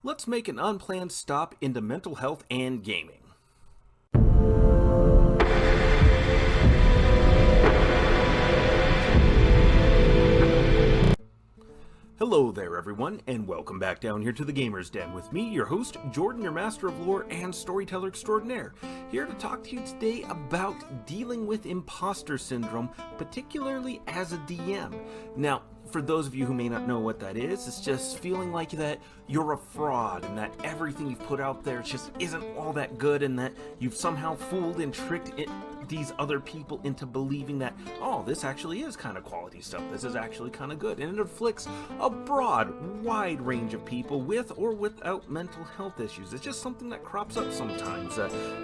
Let's make an unplanned stop into mental health and gaming. Hello there everyone, and welcome back down here to the Gamer's Den with me, your host, Jordan, your Master of Lore and Storyteller Extraordinaire, here to talk to you today about dealing with imposter syndrome, particularly as a DM. Now, for those of you who may not know what that is, it's just feeling like that you're a fraud and that everything you've put out there just isn't all that good and that you've somehow fooled and tricked these other people into believing that, oh, this actually is kind of quality stuff, this is actually kind of good, and it afflicts a broad, wide range of people with or without mental health issues. It's just something that crops up sometimes.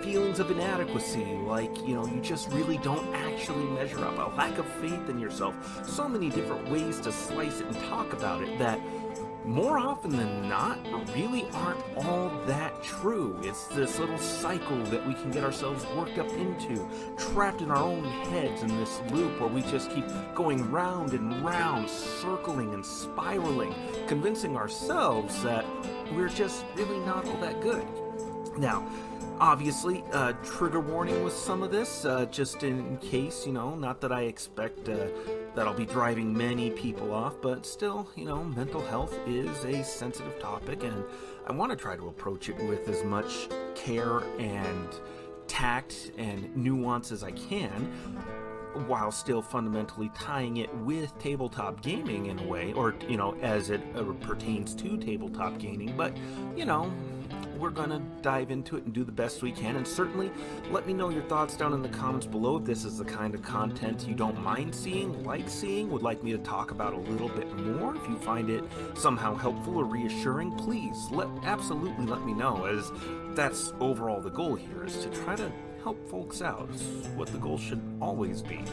Feelings of inadequacy, like, you just really don't actually measure up, a lack of faith in yourself, so many different ways to slice it and talk about it that more often than not, really aren't all that true. It's this little cycle that we can get ourselves worked up into, trapped in our own heads in this loop where we just keep going round and round, circling and spiraling, convincing ourselves that we're just really not all that good. Now, obviously, trigger warning with some of this, just in case, not that I expect that I'll be driving many people off, but still, mental health is a sensitive topic, and I want to try to approach it with as much care and tact and nuance as I can, while still fundamentally tying it with tabletop gaming in a way, or, as it pertains to tabletop gaming, but, we're gonna dive into it and do the best we can, and certainly let me know your thoughts down in the comments below if this is the kind of content you don't mind seeing, would like me to talk about a little bit more. If you find it somehow helpful or reassuring, please absolutely let me know, as that's overall the goal here, is to try to help folks out. It's what the goal should always be.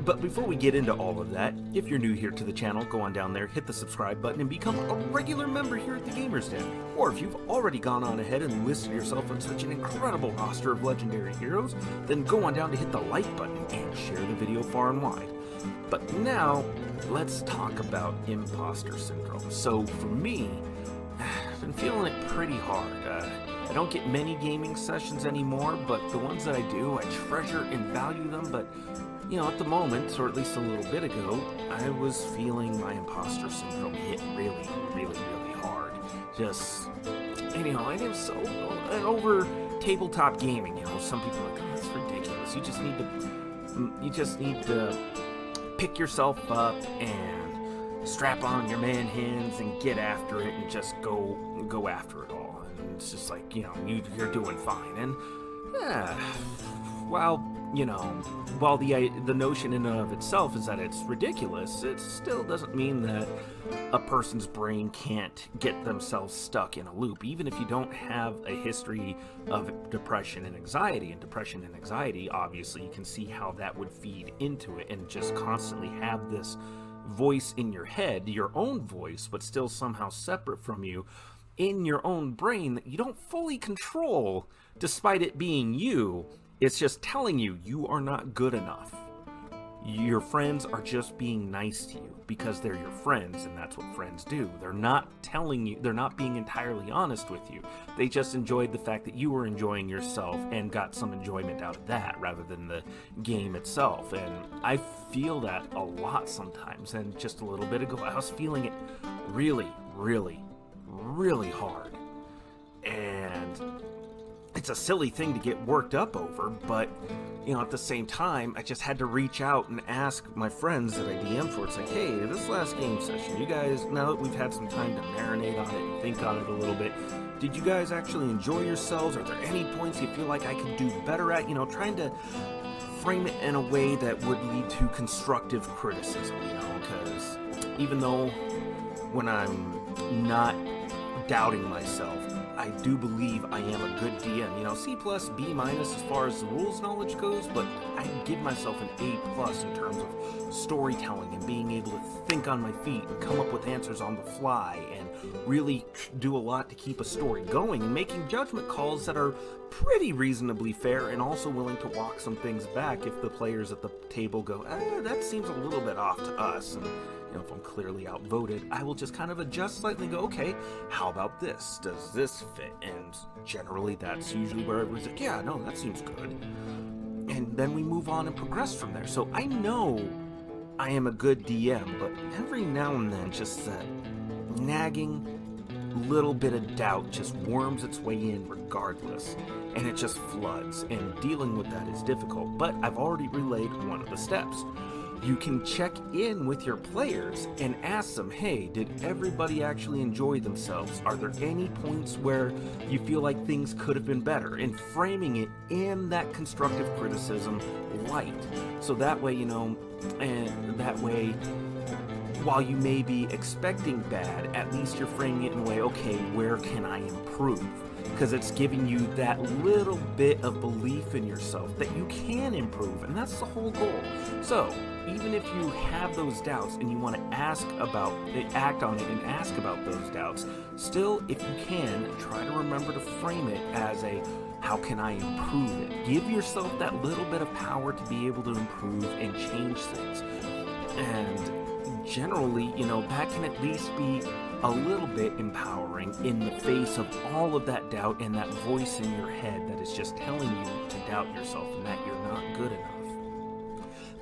But before we get into all of that, if you're new here to the channel, go on down there, hit the subscribe button, and become a regular member here at the Gamer's Den. Or if you've already gone on ahead and listed yourself on such an incredible roster of legendary heroes, then go on down to hit the like button and share the video far and wide. But now, let's talk about imposter syndrome. So for me, I've been feeling it pretty hard. I don't get many gaming sessions anymore, but the ones that I do, I treasure and value them, but at the moment, or at least a little bit ago, I was feeling my imposter syndrome hit really, really, really hard. Just, and I'm so over tabletop gaming. Some people are like, oh, that's ridiculous. You just need to pick yourself up and strap on your man hands and get after it and just go after it all. And it's just like, you're doing fine. And while the notion in and of itself is that it's ridiculous, it still doesn't mean that a person's brain can't get themselves stuck in a loop, even if you don't have a history of depression and anxiety. And depression and anxiety, obviously, you can see how that would feed into it, and just constantly have this voice in your head, your own voice, but still somehow separate from you, in your own brain that you don't fully control, despite it being you. It's just telling you you are not good enough. Your friends are just being nice to you because they're your friends, and that's what friends do. They're not telling you, they're not being entirely honest with you. They just enjoyed the fact that you were enjoying yourself and got some enjoyment out of that rather than the game itself. And I feel that a lot sometimes, and just a little bit ago I was feeling it really, really, really hard. And it's a silly thing to get worked up over, but, at the same time, I just had to reach out and ask my friends that I DM for. It's like, hey, this last game session, you guys, now that we've had some time to marinate on it and think on it a little bit, did you guys actually enjoy yourselves? Are there any points you feel like I could do better at? Trying to frame it in a way that would lead to constructive criticism, because even though when I'm not doubting myself, I do believe I am a good DM. C+, B- as far as the rules knowledge goes, but I give myself an A+ in terms of storytelling and being able to think on my feet and come up with answers on the fly and really do a lot to keep a story going and making judgment calls that are pretty reasonably fair, and also willing to walk some things back if the players at the table go, that seems a little bit off to us. And if I'm clearly outvoted, I will just kind of adjust slightly and go, okay, how about this? Does this fit? And generally that's usually where everyone's like, yeah, no, that seems good. And then we move on and progress from there. So I know I am a good DM, but every now and then just that nagging little bit of doubt just worms its way in regardless, and it just floods, and dealing with that is difficult. But I've already relayed one of the steps. You can check in with your players and ask them, hey, did everybody actually enjoy themselves? Are there any points where you feel like things could have been better? And framing it in that constructive criticism light. So that way, and that way, while you may be expecting bad, at least you're framing it in a way, okay, where can I improve? Because it's giving you that little bit of belief in yourself that you can improve, and that's the whole goal. So, even if you have those doubts and you want to act on it and ask about those doubts, still, if you can, try to remember to frame it as a, how can I improve it? Give yourself that little bit of power to be able to improve and change things. And generally, that can at least be a little bit empowering in the face of all of that doubt and that voice in your head that is just telling you to doubt yourself and that you're not good enough.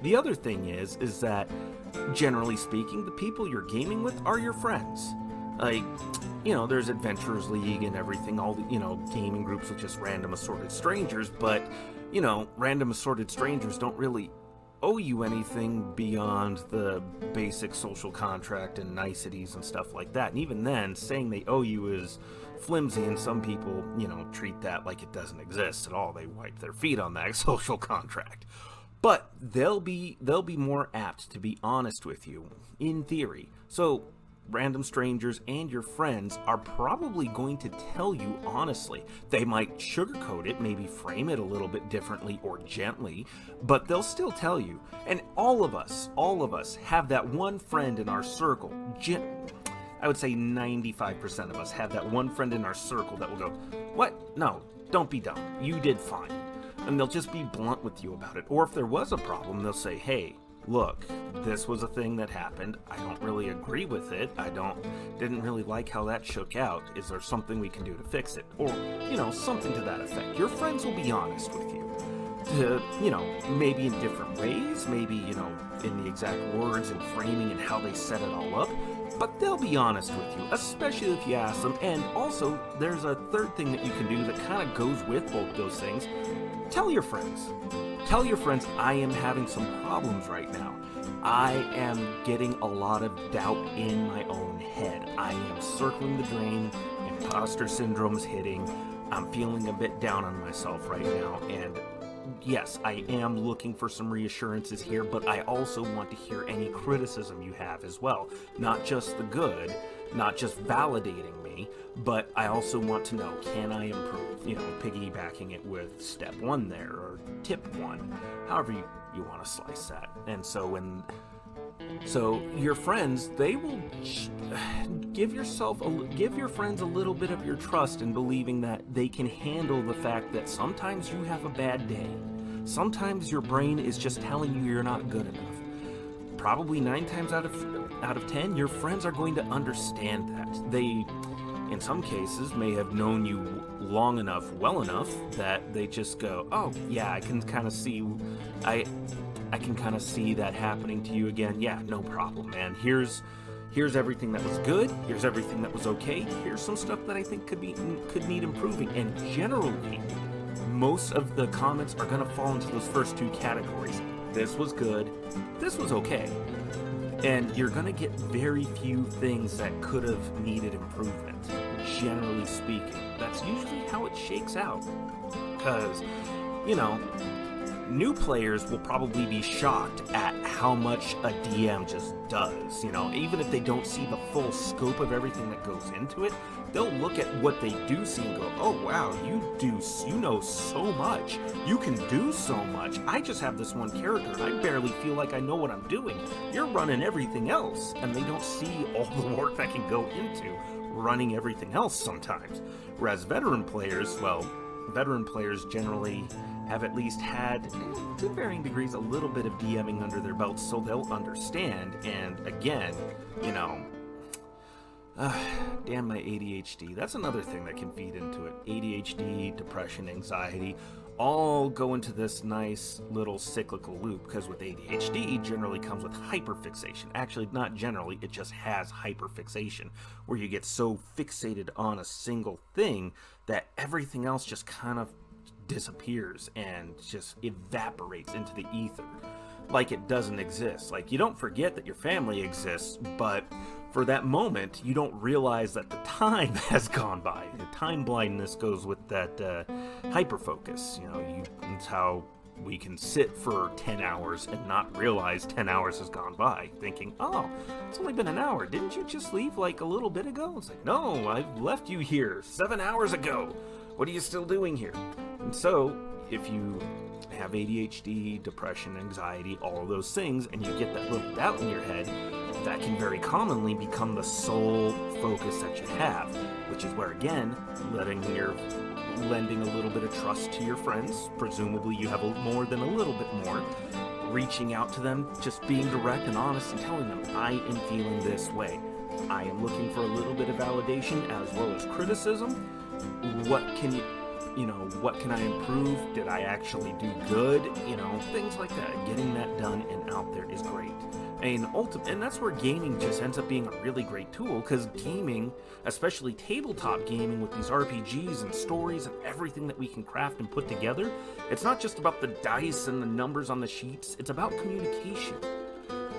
The other thing is that, generally speaking, the people you're gaming with are your friends. Like, there's Adventurers League and everything, all the, gaming groups with just random assorted strangers, but, random assorted strangers don't really owe you anything beyond the basic social contract and niceties and stuff like that. And even then, saying they owe you is flimsy, and some people, treat that like it doesn't exist at all. They wipe their feet on that social contract. But they'll be more apt to be honest with you, in theory. So random strangers and your friends are probably going to tell you honestly. They might sugarcoat it, maybe frame it a little bit differently or gently, but they'll still tell you. And all of us have that one friend in our circle. I would say 95% of us have that one friend in our circle that will go, what? No, don't be dumb. You did fine. And they'll just be blunt with you about it. Or if there was a problem, they'll say, hey, look, this was a thing that happened. I don't really agree with it. Didn't really like how that shook out. Is there something we can do to fix it? Or, something to that effect. Your friends will be honest with you. Maybe in different ways, maybe, in the exact words and framing and how they set it all up. But they'll be honest with you, especially if you ask them. And also, there's a third thing that you can do that kind of goes with both those things. Tell your friends. Tell your friends, I am having some problems right now. I am getting a lot of doubt in my own head. I am circling the drain. Imposter syndrome's hitting. I'm feeling a bit down on myself right now. And yes, I am looking for some reassurances here, but I also want to hear any criticism you have as well. Not just the good, not just validating me, but I also want to know, can I improve? Piggybacking it with step 1 there, or tip 1, however you want to slice that. And so your friends, they will give your friends a little bit of your trust in believing that they can handle the fact that sometimes you have a bad day. Sometimes your brain is just telling you you're not good enough. Probably 9 times out of 10, your friends are going to understand that. They, in some cases, may have known you long enough, well enough, that they just go, oh, yeah, I can kind of see that happening to you again. Yeah, no problem, man. Here's everything that was good. Here's everything that was okay. Here's some stuff that I think could need improving. And generally, most of the comments are going to fall into those first 2 categories. This was good. This was okay. And you're going to get very few things that could have needed improvement, generally speaking. That's usually how it shakes out. Because, new players will probably be shocked at how much a DM just does. Even if they don't see the full scope of everything that goes into it, they'll look at what they do see and go, oh wow, you know so much. You can do so much. I just have this one character. I barely feel like I know what I'm doing. You're running everything else. And they don't see all the work that can go into running everything else sometimes. Whereas veteran players, well, veteran players generally have at least had, to varying degrees, a little bit of DMing under their belts, so they'll understand. And again, you know, damn my ADHD. That's another thing that can feed into it. ADHD, depression, anxiety, all go into this nice little cyclical loop, because with ADHD generally comes with hyperfixation. Actually, not generally, it just has hyperfixation, where you get so fixated on a single thing that everything else just kind of disappears and just evaporates into the ether, like it doesn't exist. Like, you don't forget that your family exists, but for that moment, you don't realize that the time has gone by. The time blindness goes with that hyperfocus. You know, it's how we can sit for 10 hours and not realize 10 hours has gone by, thinking, oh, it's only been an hour. Didn't you just leave like a little bit ago? It's like, no, I left you here 7 hours ago. What are you still doing here? And so, if you have ADHD, depression, anxiety, all of those things, and you get that little doubt in your head, that can very commonly become the sole focus that you have, which is where, again, lending a little bit of trust to your friends. Presumably you have more than a little bit more. Reaching out to them, just being direct and honest and telling them, I am feeling this way. I am looking for a little bit of validation as well as criticism. What can I improve? Did I actually do good? You know, things like that. Getting that done and out there is great. And that's where gaming just ends up being a really great tool, because gaming, especially tabletop gaming with these RPGs and stories and everything that we can craft and put together, it's not just about the dice and the numbers on the sheets, it's about communication.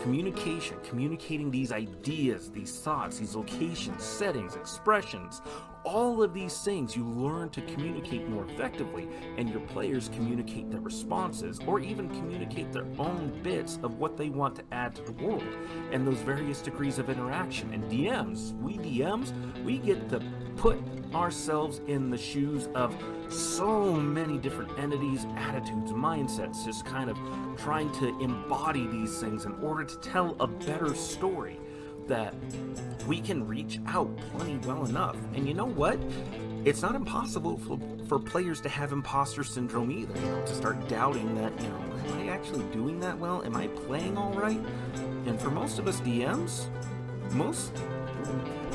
Communicating these ideas, these thoughts, these locations, settings, expressions, all of these things you learn to communicate more effectively, and your players communicate their responses, or even communicate their own bits of what they want to add to the world, and those various degrees of interaction. And DMs, we get to put ourselves in the shoes of so many different entities, attitudes, mindsets, just kind of trying to embody these things in order to tell a better story that we can reach out plenty well enough. And you know what? It's not impossible for players to have imposter syndrome either, to start doubting that, am I actually doing that well? Am I playing all right? And for most of us DMs,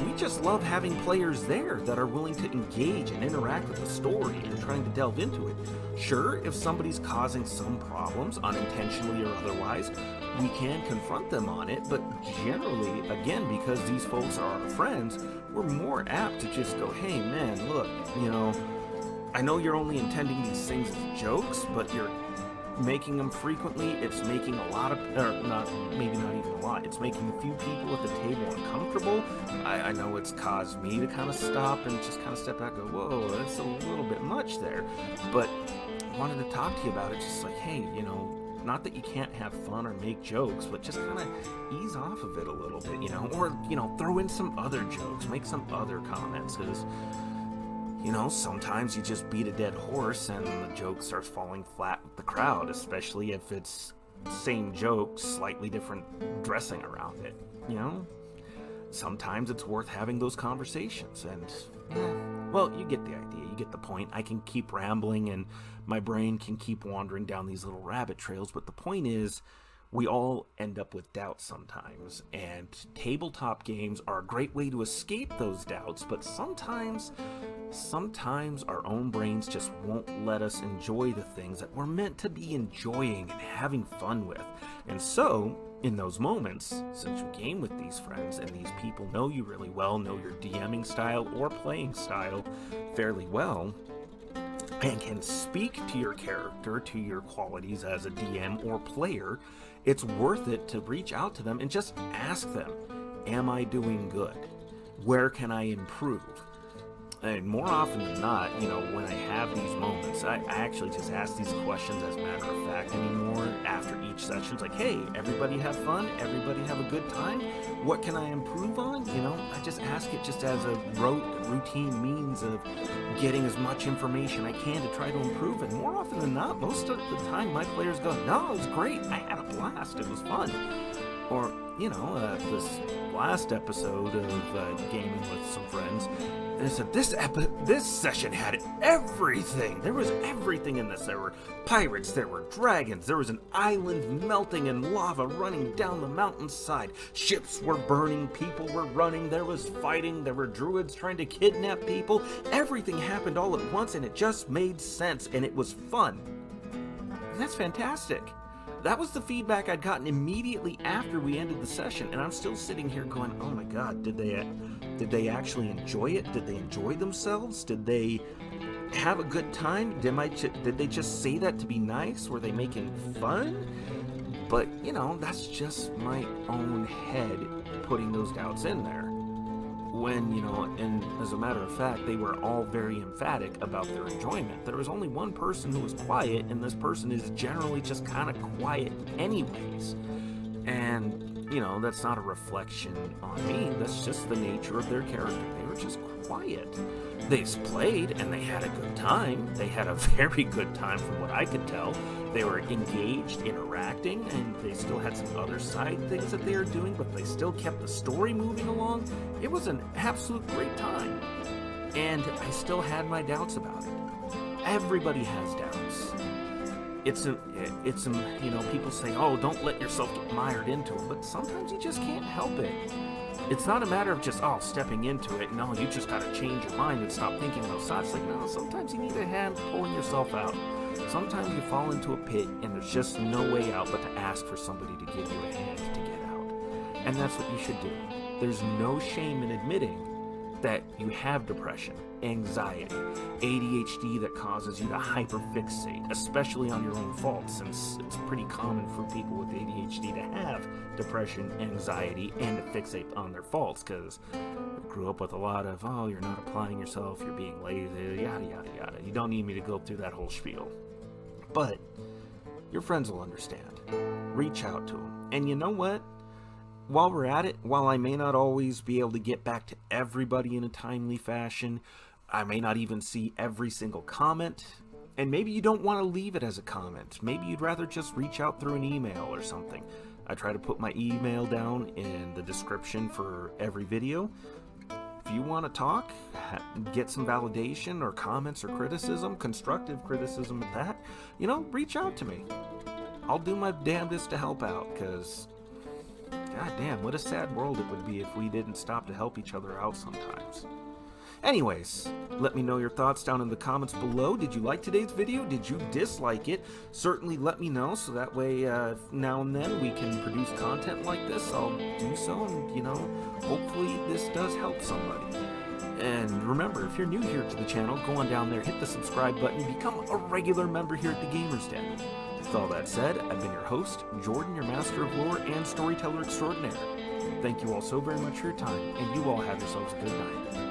we just love having players there that are willing to engage and interact with the story and trying to delve into it. Sure, if somebody's causing some problems, unintentionally or otherwise, we can confront them on it, but generally, again, because these folks are our friends, we're more apt to just go, hey man, look, I know you're only intending these things as jokes, but you're making them frequently. It's making a lot of, maybe not even a lot, it's making a few people at the table uncomfortable. I know it's caused me to kind of stop and just kind of step back and go, whoa, that's a little bit much there. But I wanted to talk to you about it, just like, hey, not that you can't have fun or make jokes, but just kind of ease off of it a little bit, or, throw in some other jokes, make some other comments, because sometimes you just beat a dead horse and the joke starts falling flat with the crowd, especially if it's same joke, slightly different dressing around it, Sometimes it's worth having those conversations, and, well, you get the idea, you get the point. I can keep rambling and my brain can keep wandering down these little rabbit trails, but the point is, we all end up with doubts sometimes, and tabletop games are a great way to escape those doubts, but sometimes our own brains just won't let us enjoy the things that we're meant to be enjoying and having fun with. And so, in those moments, since you game with these friends and these people know you really well, know your DMing style or playing style fairly well, and can speak to your character, to your qualities as a DM or player, it's worth it to reach out to them and just ask them, am I doing good? Where can I improve? And more often than not, when I have these moments, I actually just ask these questions as a matter of fact anymore after each session. It's like, hey, everybody have fun? Everybody have a good time? What can I improve on? I just ask it just as a routine means of getting as much information I can to try to improve. And more often than not, most of the time my players go, no, it was great. I had a blast. It was fun. Or, this last episode of gaming with some friends, and I said this session had everything. There was everything in this. There were pirates, there were dragons, there was an island melting and lava running down the mountainside. Ships were burning, people were running, there was fighting, there were druids trying to kidnap people. Everything happened all at once, and it just made sense, and it was fun. And that's fantastic. That was the feedback I'd gotten immediately after we ended the session, and I'm still sitting here going, oh my god, did they actually enjoy it? Did they enjoy themselves? Did they have a good time? Did they just say that to be nice? Were they making fun? But, that's just my own head putting those doubts in there. When, and as a matter of fact, they were all very emphatic about their enjoyment. There was only one person who was quiet, and this person is generally just kind of quiet anyways. And, that's not a reflection on me. That's just the nature of their character. They were just quiet. They played, and they had a good time. They had a very good time from what I could tell. They were engaged, interacting, and they still had some other side things that they were doing, but they still kept the story moving along. It was an absolute great time. And I still had my doubts about it. Everybody has doubts. People say, oh, don't let yourself get mired into it, but sometimes you just can't help it. It's not a matter of just, stepping into it. No, you just got to change your mind and stop thinking those thoughts. Like, no, sometimes you need a hand pulling yourself out. Sometimes you fall into a pit and there's just no way out but to ask for somebody to give you a hand to get out. And that's what you should do. There's no shame in admitting that you have depression, anxiety, ADHD that causes you to hyperfixate, especially on your own fault, since it's pretty common for people with ADHD to have depression, anxiety, and to fixate on their faults, because I grew up with a lot of, you're not applying yourself, you're being lazy, yada, yada, yada. You don't need me to go through that whole spiel. But your friends will understand. Reach out to them. And you know what? While we're at it, while I may not always be able to get back to everybody in a timely fashion, I may not even see every single comment, and maybe you don't want to leave it as a comment. Maybe you'd rather just reach out through an email or something. I try to put my email down in the description for every video. If you want to talk, get some validation or comments or criticism, constructive criticism at that, reach out to me. I'll do my damnedest to help out, because god damn, what a sad world it would be if we didn't stop to help each other out sometimes. Anyways, let me know your thoughts down in the comments below. Did you like today's video? Did you dislike it? Certainly let me know, so that way now and then we can produce content like this. I'll do so, and hopefully this does help somebody. And remember, if you're new here to the channel, go on down there, hit the subscribe button, become a regular member here at the Gamers Den. With all that said, I've been your host, Jordan, your Master of Lore and Storyteller Extraordinaire. Thank you all so very much for your time, and you all have yourselves a good night.